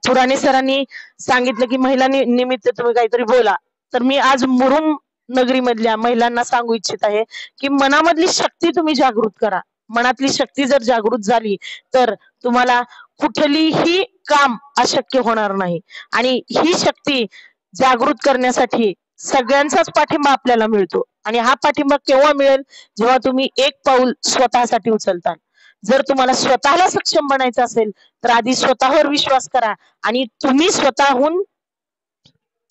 K: पुराणे सरांनी सांगितलं की महिला निमित्त तुम्ही काहीतरी बोला, तर मी आज मुरुम नगरी मधल्या महिलांना सांगू इच्छित आहे की मनामधली शक्ती तुम्ही जागृत करा. मनातली शक्ती जर जागृत झाली तर तुम्हाला कुठलीही काम अशक्य होणार नाही. आणि ही शक्ती जागृत करण्यासाठी सगळ्यांचाच पाठिंबा आपल्याला मिळतो आणि हा पाठिंबा केव्हा मिळेल, जेव्हा तुम्ही एक पाऊल स्वतःसाठी उचलता. जर तुम्हाला स्वतःला सक्षम बनायचं असेल तर आधी स्वतःवर विश्वास करा आणि तुम्ही स्वतःहून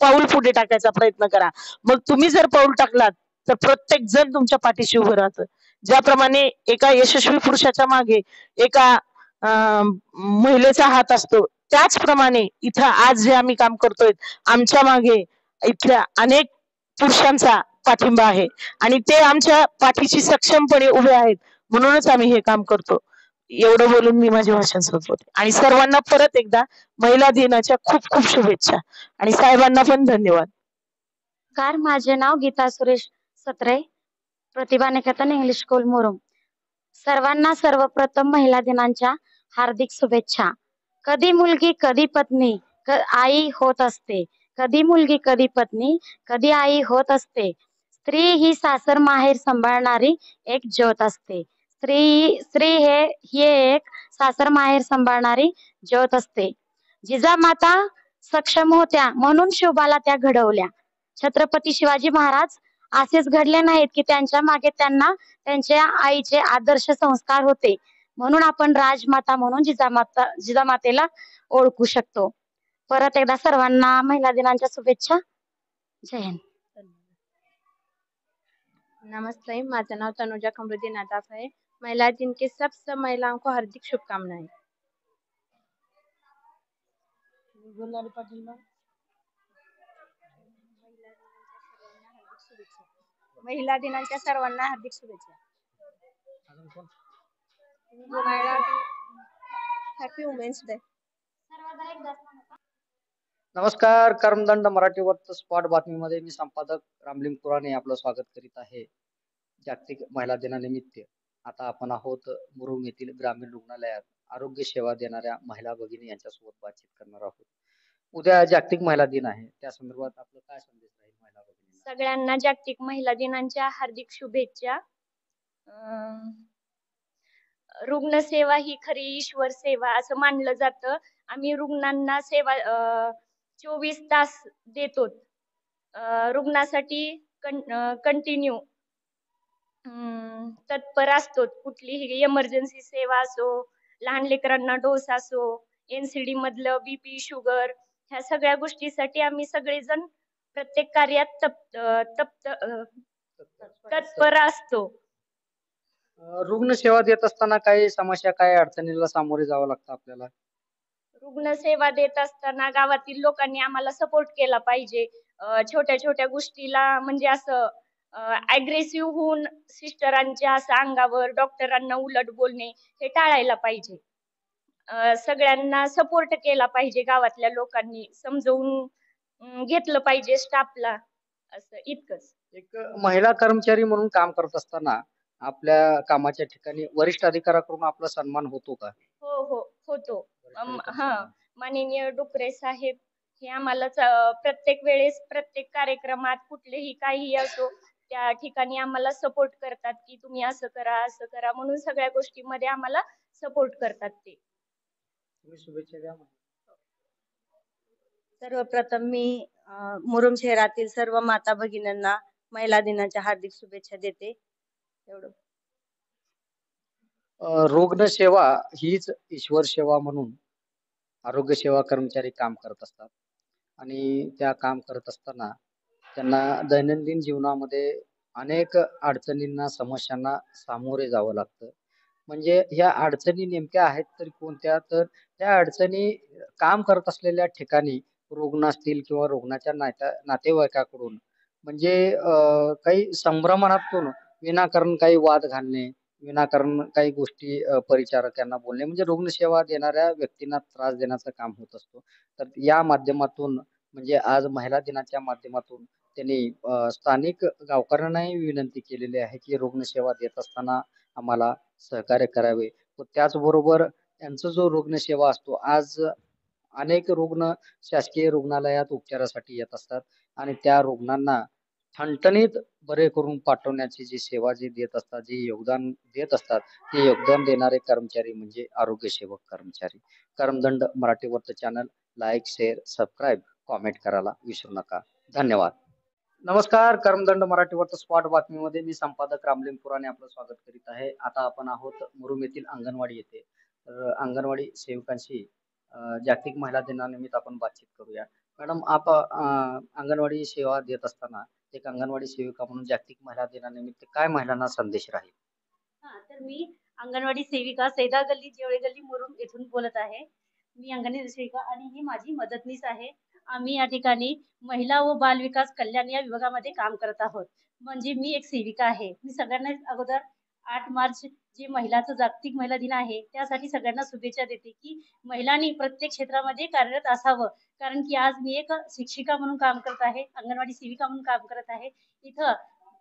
K: पाऊल पुढे टाकायचा प्रयत्न करा. मग तुम्ही जर पाऊल टाकलात तर प्रत्येक जण तुमच्या पाठीशी उभं राहतं. ज्याप्रमाणे एका यशस्वी पुरुषाच्या मागे एका महिलेचा हात असतो, त्याचप्रमाणे इथं आज जे आम्ही काम करतोय आमच्या मागे इथल्या अनेक पुरुषांचा पाठिंबा आहे आणि ते आमच्या पाठीशी सक्षमपणे उभे आहेत, म्हणूनच आम्ही हे काम करतो. एवढं बोलून मी माझे भाषण संपवते आणि सर्वांना परत एकदा महिला दिनाच्या खूप खूप शुभेच्छा आणि साहेबांना पण धन्यवाद.
G: माझे नाव गीता सुरेश सत्रे, प्रतिभा निकेतन इंग्लिश स्कूल मुरुम. सर्वांना सर्वप्रथम महिला दिनाच्या हार्दिक शुभेच्छा. कधी मुलगी कधी पत्नी आई होत असते, कधी मुलगी कधी पत्नी कधी आई होत असते. स्त्री ही सासर माहेर सांभाळणारी एक ज्योत असते. स्त्री ही एक सासर माहेर सांभाळणारी ज्योत असते. जिजामाता सक्षम होत्या म्हणून शिवबाला त्या घडवल्या. छत्रपती शिवाजी महाराज असेच घडले नाहीत की त्यांच्या मागे त्यांना त्यांच्या आईचे आदर्श संस्कार होते, म्हणून आपण राजमाता म्हणून जिजामातेला ओळखू शकतो. परत एकदा सर्वांना महिला दिनाच्या शुभेच्छा. जय हिंद.
C: नमस्ते, माझं नाव तनुजा कमरुद्दीन नादाफ आहे.
L: महिला दिन के सब महिलाओं को हार्दिक शुभकामनाएं। महिला दिनाच्या सर्वांना हार्दिक शुभेच्छा। Happy women's day.
B: नमस्कार, कर्मदंड मराठी वर्त स्पॉट बातमीमध्ये मी संपादक रामलिंग पुराणे आपलं स्वागत करीत आहे। जागतिक महिला दिनानिमित्त आता आपण आहोत मुरुम येथील ग्रामीण रुग्णालयात आरोग्य सेवा देणाऱ्या महिला भगिनी यांच्यासोबत बातचीत करणार आहोत। उद्या जागतिक महिला दिन आहे, त्या संदर्भात आपलं काय संदेश राहील महिला भगिनींना?
G: सगळ्यांना जागतिक महिला दिनाच्या हार्दिक शुभेच्छा। रुग्णसेवा ही खरी ईश्वर सेवा असं मानलं जातं। आम्ही रुग्णांना सेवा 24 तास देतो। रुग्णासाठी कंटिन्यू तत्पर असतो। कुठलीही इमर्जन्सी सेवा असो, लहान लेकरांना डोस असो, NCD मधलं BP शुगर, ह्या सगळ्या गोष्टीसाठी आम्ही सगळेजण प्रत्येक कार्यात तत्पर असतो।
B: रुग्णसेवा देत असताना काही समस्या, काही अडचणीला सामोरे जावं लागतं आपल्याला?
G: रुग्णसेवा देत असताना गावातील लोकांनी आम्हाला सपोर्ट केला पाहिजे। छोट्या छोट्या गोष्टीला म्हणजे असं अग्रेसिव्ह होऊन सिस्टरांच्या असं अंगावर डॉक्टरांना उलट बोलणे हे टाळायला पाहिजे। सगळ्यांना सपोर्ट केला पाहिजे। गावातल्या लोकांनी समजवून घेतलं पाहिजे स्टाफला, असं इतकंच।
B: एक महिला कर्मचारी म्हणून काम करत असताना आपल्या कामाच्या ठिकाणी वरिष्ठ अधिकाऱ्याकडून आपला सन्मान होतो का?
G: हो होतो। माननीय डुकरे साहेब हे आम्हाला प्रत्येक वेळेस प्रत्येक कार्यक्रमात कुठलेही काही असो त्या ठिकाणी आम्हाला सपोर्ट करतात की तुम्ही असं करा म्हणून सगळ्या गोष्टींमध्ये आम्हाला सपोर्ट करतात ते।
B: तुम्ही शुभेच्छा द्या।
M: सर्वप्रथम मी मुरुम शहरातील सर्व माता भगिनींना महिला दिनाच्या हार्दिक शुभेच्छा देते। एवढं।
B: रुग्णसेवा हीच ईश्वर सेवा म्हणून आरोग्य सेवा कर्मचारी काम करत असतात आणि त्या काम करत असताना त्यांना दैनंदिन जीवनामध्ये अनेक अडचणींना, समस्यांना सामोरे जावं लागतं। म्हणजे ह्या अडचणी नेमक्या आहेत तरी कोणत्या? तर त्या अडचणी काम करत असलेल्या ठिकाणी रुग्ण असतील किंवा रुग्णाच्या नातेवाईकाकडून म्हणजे काही संभ्रमणातून विनाकारण काही वाद घालणे, विनाकारण काही गोष्टी परिचारकांना बोलणे, म्हणजे रुग्णसेवा देणाऱ्या व्यक्तींना त्रास देण्याचं काम होत असतो। तर या माध्यमातून म्हणजे आज महिला दिनाच्या माध्यमातून त्यांनी स्थानिक गावकऱ्यांनाही विनंती केलेली आहे की रुग्णसेवा देत असताना आम्हाला सहकार्य करावे व त्याचबरोबर यांचा जो रुग्णसेवा असतो, आज अनेक रुग्ण शासकीय रुग्णालयात उपचारासाठी येत असतात आणि त्या रुग्णांना ठणठणीत बरे करून पाठवण्याची जी सेवा जी देत असतात, जे योगदान देत असतात, ते योगदान देणारे कर्मचारी म्हणजे आरोग्य सेवक कर्मचारी। कर्मदंड मराठी वर्त channel like, share, subscribe, comment करायला विसरू नका। धन्यवाद। नमस्कार, कर्मदंड मराठी वर्त स्पॉट बातमीमध्ये मी संपादक रामलिंग पुराणे आपलं स्वागत करीत आहे। आता आपण आहोत मुरुम येथील अंगणवाडी येथे। अंगणवाडी सेवकांशी जागतिक महिला दिनानिमित्त आपण बातचीत करूया। मॅडम, आप अंगणवाडी सेवा देत असताना एक अंगणवाडी सेविका म्हणून जागतिक महिला दिनानिमित्त काय महिलांना संदेश राहील?
N: तर मी अंगणवाडी सेविका सैदा गल्ली जेवळे गल्ली मुरुम येथून बोलत आहे। मी अंगणवाडी सेविका आणि ही माझी मदतनीस आहे। आम्ही या ठिकाणी महिला व बाल विकास कल्याण या विभागामध्ये काम करत आहोत। म्हणजे मी एक सेविका आहे। मी सगळ्यांना अगोदर 8 मार्च जे महिलाचा जागतिक महिला दिन आहे त्यासाठी सगळ्यांना शुभेच्छा देते की महिलांनी प्रत्येक क्षेत्रामध्ये कार्यरत असावं। कारण की आज मी एक शिक्षिका म्हणून काम करत आहे, अंगणवाडी सेविका म्हणून काम करत आहे। इथं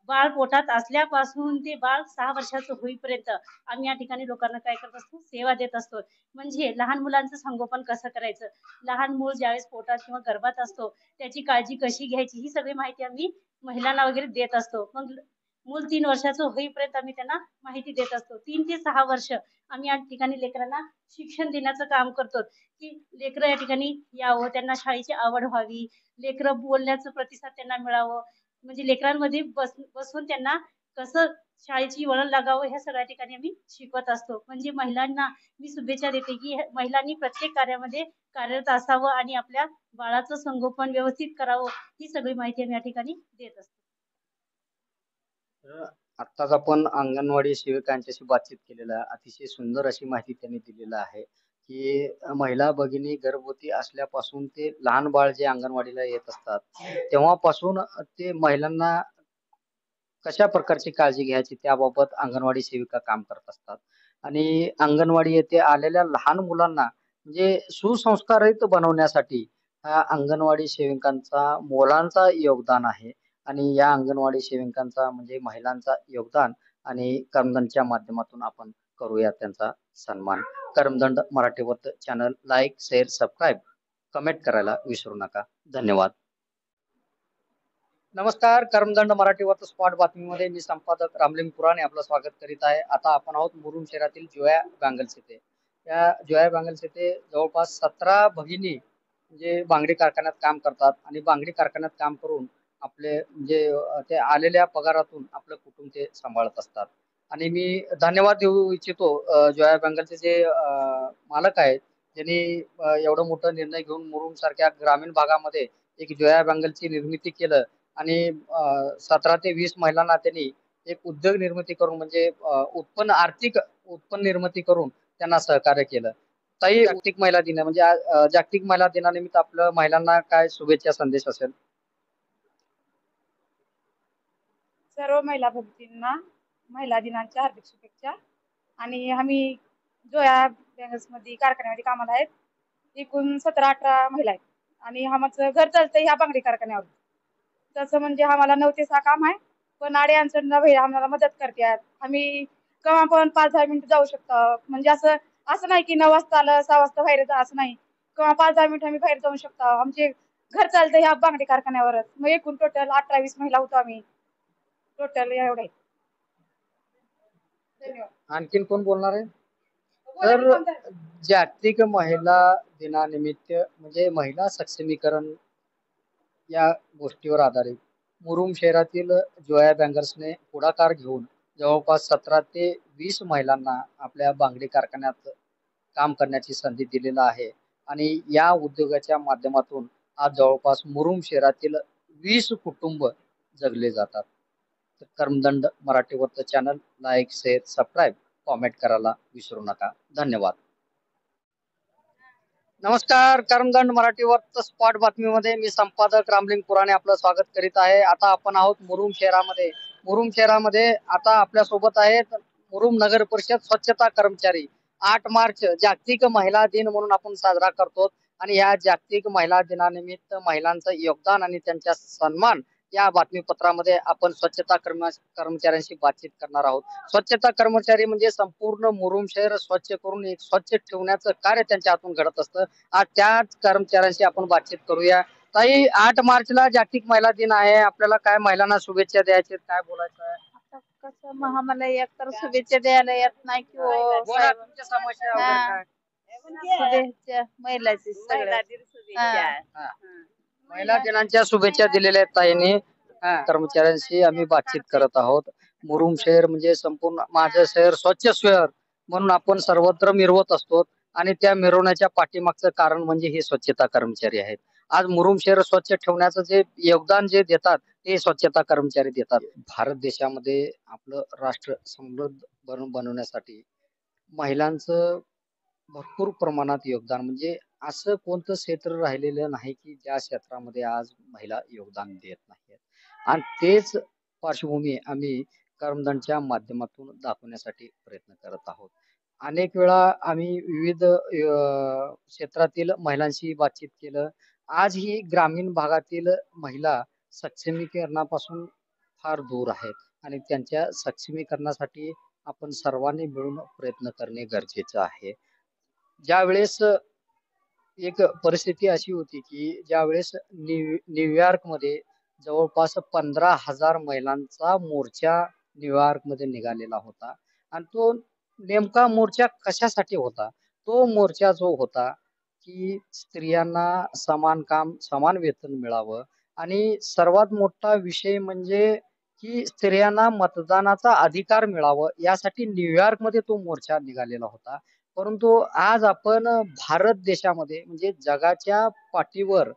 N: बाळ पोटात असल्यापासून ते बाळ 6 वर्षाचं होईपर्यंत आम्ही या ठिकाणी लोकांना काय करत असतो, सेवा देत असतो। म्हणजे लहान मुलांचं संगोपन कसं करायचं, लहान मूल ज्यावेळेस पोटात किंवा गर्भात असतो त्याची काळजी कशी घ्यायची, ही सगळी माहिती आम्ही महिलांना वगैरे देत असतो। मग मूल 3 वर्षाचं होईपर्यंत आम्ही त्यांना माहिती देत असतो। 3 ते 6 वर्ष आम्ही या ठिकाणी लेकरांना शिक्षण देण्याचं काम करतो की लेकरं या ठिकाणी यावं, त्यांना शाळेची आवड व्हावी, लेकरं बोलण्याचं प्रतिसाद त्यांना मिळावं, म्हणजे लेकरांमध्ये बसून त्यांना कसं शाळेची वळण लागावं ह्या सगळ्या ठिकाणी आम्ही शिकवत असतो। म्हणजे महिलांना मी शुभेच्छा देते की महिलांनी प्रत्येक कार्यामध्ये कार्यरत असावं आणि आपल्या बाळाचं संगोपन व्यवस्थित करावं, ही सगळी माहिती आम्ही या ठिकाणी देत असतो।
B: आत्ताच आपण अंगणवाडी सेविकांच्याशी बातचीत केलेलं आहे. अतिशय सुंदर अशी माहिती त्यांनी दिलेलं आहे की महिला भगिनी गर्भवती असल्यापासून ते लहान बाळ जे अंगणवाडीला येत असतात तेव्हापासून ते महिलांना कशा प्रकारची काळजी घ्यायची त्याबाबत अंगणवाडी सेविका काम करत असतात. आणि अंगणवाडी येथे आलेल्या लहान मुलांना म्हणजे सुसंस्कारित बनवण्यासाठी हा अंगणवाडी सेविकांचा मोलांचा योगदान आहे. आणि या अंगणवाडी सेविकांचा म्हणजे महिलांचा योगदान आणि कर्मदंडच्या माध्यमातून आपण करूया त्यांचा सन्मान. कर्मदंड मराठी वर्त channel like, share, subscribe, comment करायला विसरू नका. धन्यवाद. नमस्कार. कर्मदंड मराठी वर्त स्पॉट बातमीमध्ये मी संपादक रामलिंग पुराणे आपलं स्वागत करीत आहे. आता आपण आहोत मुरुम शहरातील जोया बँगल्स येथे. या जोया बँगल्स येथे जवळपास 17 भगिनी म्हणजे बांगडी कारखान्यात काम करतात आणि बांगडी कारखान्यात काम करून आपले म्हणजे ते आलेल्या पगारातून आपलं कुटुंब ते सांभाळत असतात. आणि मी धन्यवाद देऊ इच्छितो जोया बँगल्सचे जे मालक आहेत ज्यांनी एवढं मोठं निर्णय घेऊन मुरुम सारख्या ग्रामीण भागामध्ये एक जोया बँगलची निर्मिती केलं आणि 17 ते 20 महिलांना त्यांनी एक उद्योग निर्मिती करून म्हणजे आर्थिक उत्पन्न निर्मिती करून त्यांना सहकार्य केलं. ताई, जागतिक महिला दिन आहे म्हणजे जागतिक महिला दिनानिमित्त आपल्या महिलांना काय शुभेच्छा संदेश असेल?
O: सर्व महिला भगिनींना महिला दिनाच्या हार्दिक शुभेच्छा. आणि आम्ही जोया बँगल्स मध्ये कारखान्यामध्ये कामाला आहेत. एकूण 17-18 महिला आहेत आणि आमचं घर चालतंय ह्या बांगडी कारखान्यावर. तसं म्हणजे आम्हाला 9 ते 6 काम आहे, पण अडी अडचणीला बाई आम्हाला मदत करतात. आम्ही केव्हा पण 5-10 मिनिटं जाऊ शकतो. म्हणजे असं नाही की 9 वाजता आलं 6 वाजता बाहेर जा असं नाही. केव्हा 5-10 मिनिटं आम्ही बाहेर जाऊ शकतो. आमचे घर चालतं ह्या बांगडी कारखान्यावरच. मग एकूण टोटल 18-20 महिला होतो आम्ही टोटल एवढे. धन्यवाद.
B: आणखीन कोण बोलणार आहे? तर जागतिक महिला दिनानिमित्त म्हणजे महिला सक्षमीकरण या गोष्टीवर आधारित मुरुम शहरातील जोया बँगर्सने पुढाकार घेऊन जवळपास 17 ते 20 महिलांना आपल्या बांगडी कारखान्यात काम करण्याची संधी दिलेला आहे. आणि या उद्योगाच्या माध्यमातून आज जवळपास मुरुम शहरातील 20 कुटुंब जगले जातात. तर कर्मदंड मराठी वर्त channel like, share, subscribe, comment करायला विसरू नका. धन्यवाद. नमस्कार. कर्मदंड मराठी वर्त स्पॉट बातमीमध्ये मी संपादक रामलिंग पुराणे आपलं स्वागत करीत आहे. आता आपण आहोत मुरुम शहरामध्ये. मुरुम शहरामध्ये आता आपल्या सोबत आहेत मुरुम नगर परिषद स्वच्छता कर्मचारी. 8 मार्च जागतिक महिला दिन म्हणून आपण साजरा करतो आणि या जागतिक महिला दिनानिमित्त महिलांचं योगदान आणि त्यांचा सन्मान या बातमीपत्रामध्ये आपण स्वच्छता कर्मचाऱ्यांशी बातचीत करणार आहोत. स्वच्छता कर्मचारी म्हणजे संपूर्ण मुरुम शहर स्वच्छ करून एक स्वच्छ ठेवण्याचं कार्य त्यांच्या हातून घडत असतं. आज त्याच कर्मचाऱ्यांशी आपण बातचीत करूया. ताई, 8 मार्चला जागतिक महिला दिन आहे. आपल्याला काय महिलांना शुभेच्छा द्यायच्या, काय बोलायचं आहे?
L: कसं आम्हाला एकतर शुभेच्छा द्यायला येत नाही की हो
B: बोला, तुमच्या समस्या वगैरे काय?
L: शुभेच्छा महिलाची सगळ्या.
B: हा. महिला दिनाच्या शुभेच्छा दिलेल्या आहेत ताईंनी. कर्मचाऱ्यांशी आम्ही बातचीत करत आहोत. मुरुम शहर म्हणजे संपूर्ण माझं शहर स्वच्छ शहर म्हणून आपण सर्वत्र मिरवत असतो आणि त्या मिरवण्याच्या पाठीमागचं कारण म्हणजे हे स्वच्छता कर्मचारी आहेत. आज मुरुम शहर स्वच्छ ठेवण्याचं जे योगदान जे देतात ते स्वच्छता कर्मचारी देतात. भारत देशामध्ये आपलं राष्ट्र समृद्ध बनवण्यासाठी महिलांचं भरपूर प्रमाणात योगदान म्हणजे असं कोणतं क्षेत्र राहिलेलं नाही की ज्या क्षेत्रामध्ये आज महिला योगदान देत नाहीत. आणि तेच पार्श्वभूमी आम्ही कर्मदंडच्या माध्यमातून दाखवण्यासाठी प्रयत्न करत आहोत. अनेक वेळा आम्ही विविध क्षेत्रातील महिलांशी बातचीत केलं. आज ही ग्रामीण भागातील महिला सक्षमीकरणापासून फार दूर आहेत आणि त्यांच्या सक्षमीकरणासाठी आपण सर्वांनी मिळून प्रयत्न करणे गरजेचं आहे. ज्यावेळेस एक परिस्थिती अशी होती की ज्यावेळेस न्यूयॉर्क मध्ये जवळपास 15,000 महिलांचा मोर्चा न्यूयॉर्क मध्ये निघालेला होता. आणि तो नेमका मोर्चा कशासाठी होता? तो मोर्चा जो होता की स्त्रियांना समान काम समान वेतन मिळावं आणि सर्वात मोठा विषय म्हणजे की स्त्रियांना मतदानाचा अधिकार मिळावं यासाठी न्यूयॉर्क मध्ये तो मोर्चा निघालेला होता. परंतु आज आपण भारत देशामध्ये म्हणजे जगाच्या पाठीवर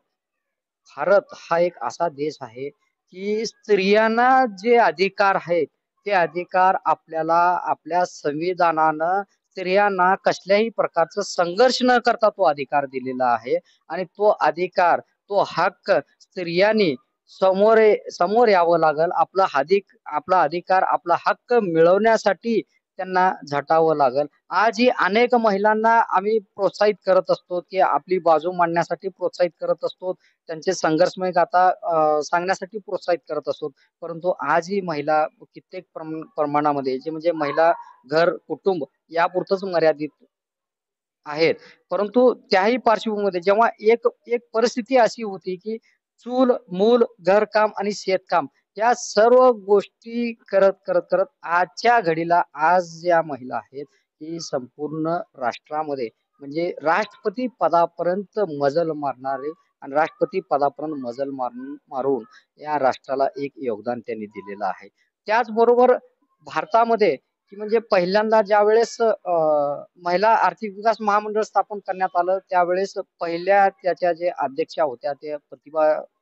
B: भारत हा एक असा देश आहे की स्त्रियांना जे अधिकार आहेत ते अधिकार आपल्याला आपल्या संविधानानं स्त्रियांना कसल्याही प्रकारचं संघर्ष न करता तो अधिकार दिलेला आहे आणि तो अधिकार, तो हक्क स्त्रियांनी समोर यावं लागल. आपला अधिकार, आपला हक्क मिळवण्यासाठी त्यांना झटावं लागल. आजही अनेक महिलांना आम्ही प्रोत्साहित करत असतो की आपली बाजू मांडण्यासाठी प्रोत्साहित करत असतो, त्यांचे संघर्षमय गाथा सांगण्यासाठी प्रोत्साहित करत असतो. परंतु आजही महिला कित्येक प्रमाणामध्ये जे म्हणजे महिला घर कुटुंब यापुरतच मर्यादित आहेत. परंतु त्याही पार्श्वभूमीमध्ये जेव्हा एक परिस्थिती अशी होती की चूल मूल घरकाम आणि शेतकाम या सर्व गोष्टी करत आजच्या घडीला आज ज्या महिला आहेत की संपूर्ण राष्ट्रामध्ये म्हणजे राष्ट्रपती पदापर्यंत मजल मारणारे आणि राष्ट्रपती पदापर्यंत मजल मारून या राष्ट्राला एक योगदान त्यांनी दिलेलं आहे. त्याचबरोबर भारतामध्ये की म्हणजे पहिल्यांदा ज्या वेळेस महिला आर्थिक विकास महामंडळ स्थापन करण्यात आलं त्यावेळेस पहिल्या त्याच्या जे अध्यक्षा होत्या ते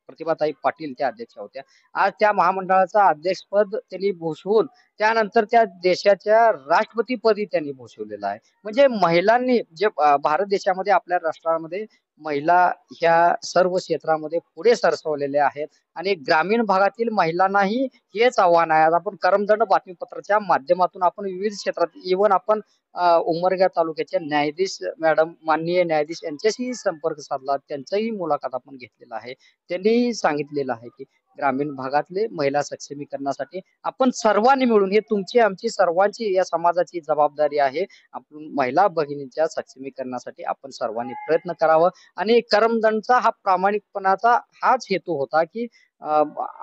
B: प्रतिभाताई पाटील त्या अध्यक्षा होत्या. आज त्या महामंडळाचं अध्यक्षपद त्यांनी भूषवून त्यानंतर त्या देशाच्या राष्ट्रपतीपदी त्यांनी भूषवलेलं आहे. म्हणजे महिलांनी जे भारत देशामध्ये आपल्या राष्ट्रामध्ये महिला ह्या सर्व क्षेत्रामध्ये पुढे सरसवलेल्या आहेत आणि ग्रामीण भागातील महिलांनाही हेच आव्हान आहे. आज आपण करमदंड बातमीपत्राच्या माध्यमातून आपण विविध क्षेत्रात इव्हन आपण उमरगा तालुक्याच्या न्यायाधीश मॅडम माननीय न्यायाधीश यांच्याशी संपर्क साधला, त्यांचाही मुलाखत आपण घेतलेला आहे. त्यांनी सांगितलेलं आहे की ग्रामीण भागातले महिला सक्षमीकरणासाठी आपण सर्वांनी मिळून, हे तुमची आमची सर्वांची या समाजाची जबाबदारी आहे, आपण महिला भगिनींच्या सक्षमीकरणासाठी आपण सर्वांनी प्रयत्न करावं. आणि करमदंडचा हा प्रामाणिकपणाचा हाच हेतू होता की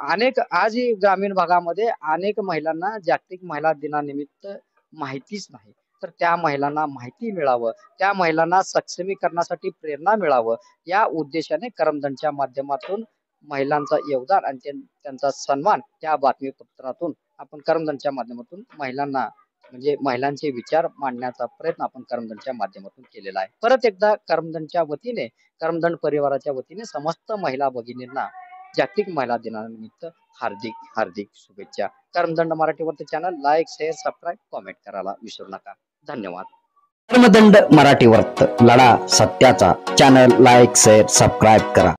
B: अनेक आजही ग्रामीण भागामध्ये अनेक महिलांना जागतिक महिला दिनानिमित्त माहितीच नाही, तर त्या महिलांना माहिती मिळावं, त्या महिलांना सक्षमीकरणासाठी प्रेरणा मिळावं या उद्देशाने करमदंडच्या माध्यमातून महिलांचा योगदान आणि त्यांचा सन्मान त्या बातमीपत्रातून आपण करमदंडच्या माध्यमातून महिलांना म्हणजे महिलांचे विचार मांडण्याचा प्रयत्न आपण करमदंडच्या माध्यमातून केलेला आहे. परत एकदा करमदंडच्या वतीने, करमदंड परिवाराच्या वतीने समस्त महिला भगिनींना जागतिक महिला दिनानिमित्त हार्दिक हार्दिक शुभेच्छा. करमदंड मराठीवरती channel like, share, subscribe, comment करायला विसरू नका. धन्यवाद.
A: करमदंड मराठी वर्त लढा सत्याचा चॅनल लाईक, शेअर, सबस्क्राईब करा.